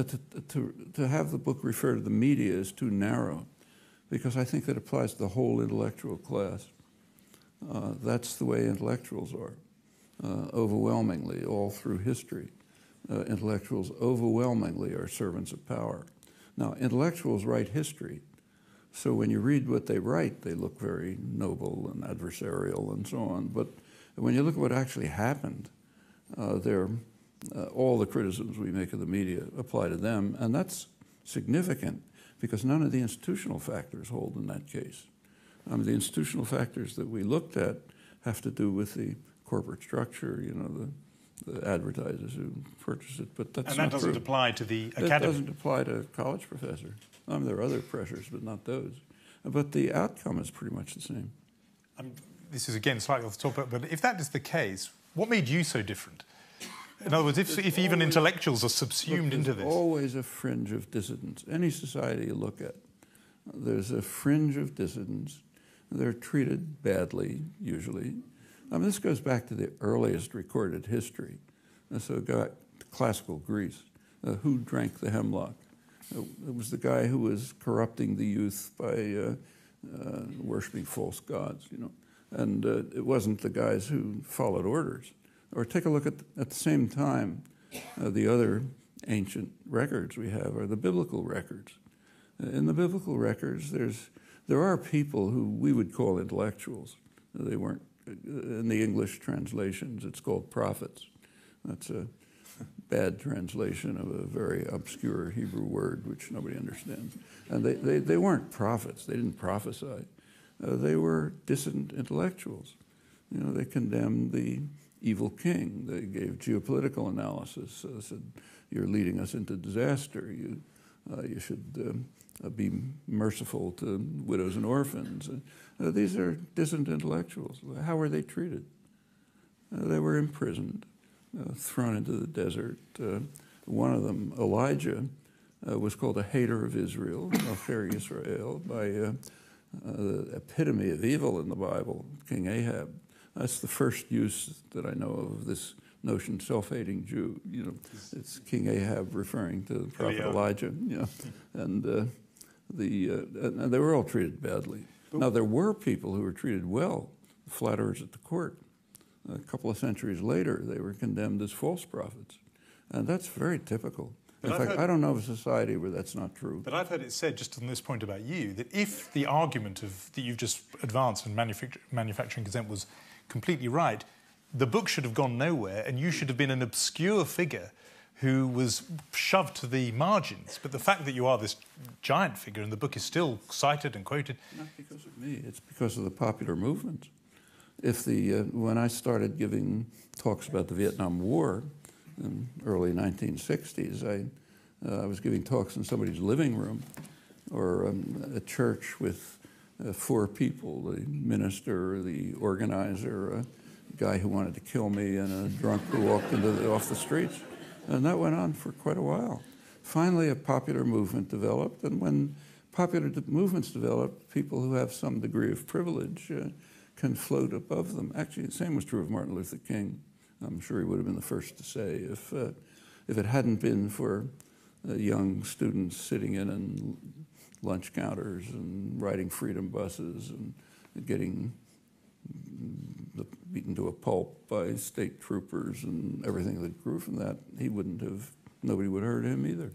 to have the book refer to the media is too narrow, because I think that applies to the whole intellectual class. That's the way intellectuals are, overwhelmingly, all through history. Intellectuals overwhelmingly are servants of power. Now, intellectuals write history, so when you read what they write, they look very noble and adversarial and so on. But when you look at what actually happened, all the criticisms we make of the media apply to them, and that's significant because none of the institutional factors hold in that case. The institutional factors that we looked at have to do with the corporate structure, you know, the advertisers who purchase it, but that's not true. And that doesn't apply to the academy? It doesn't apply to a college professor. There are other pressures, but not those. But the outcome is pretty much the same. This is, again, slightly off the topic, but if that is the case, what made you so different? In other words, if even intellectuals are subsumed into this... There's always a fringe of dissidents. Any society you look at, there's a fringe of dissidents. They're treated badly, usually. This goes back to the earliest recorded history. So classical Greece. Who drank the hemlock? It was the guy who was corrupting the youth by worshiping false gods, you know. And it wasn't the guys who followed orders. Or take a look at the same time, the other ancient records we have are the biblical records. In the biblical records, there are people who we would call intellectuals. They weren't, in the English translations, it's called prophets. That's a bad translation of a very obscure Hebrew word which nobody understands. And they weren't prophets. They didn't prophesy. They were dissident intellectuals. You know, they condemned the evil king. They gave geopolitical analysis. Said, you're leading us into disaster. You should be merciful to widows and orphans. These are dissident intellectuals. How were they treated? They were imprisoned, thrown into the desert. One of them, Elijah, was called a hater of Israel, Ocher Yisrael, by the epitome of evil in the Bible, King Ahab. That's the first use that I know of this notion, self-hating Jew. You know, it's King Ahab referring to the prophet Elijah. You know, and they were all treated badly. Now there were people who were treated well, flatterers at the court. A couple of centuries later, they were condemned as false prophets, and that's very typical. In fact, I don't know of a society where that's not true. But I've heard it said, just on this point about you, that if the argument that you've just advanced in manufacturing consent was completely right, the book should have gone nowhere and you should have been an obscure figure who was shoved to the margins. But the fact that you are this giant figure and the book is still cited and quoted... Not because of me, it's because of the popular movement. When I started giving talks about the Vietnam War in early 1960s, I was giving talks in somebody's living room or a church with 4 people, the minister, the organizer, a guy who wanted to kill me, and a drunk who walked off the streets. And that went on for quite a while. Finally, a popular movement developed, and when popular movements develop, people who have some degree of privilege can float above them. Actually, the same was true of Martin Luther King. I'm sure he would have been the first to say, if it hadn't been for young students sitting in lunch counters and riding freedom buses and getting beaten to a pulp by state troopers and everything that grew from that, nobody would have heard him either.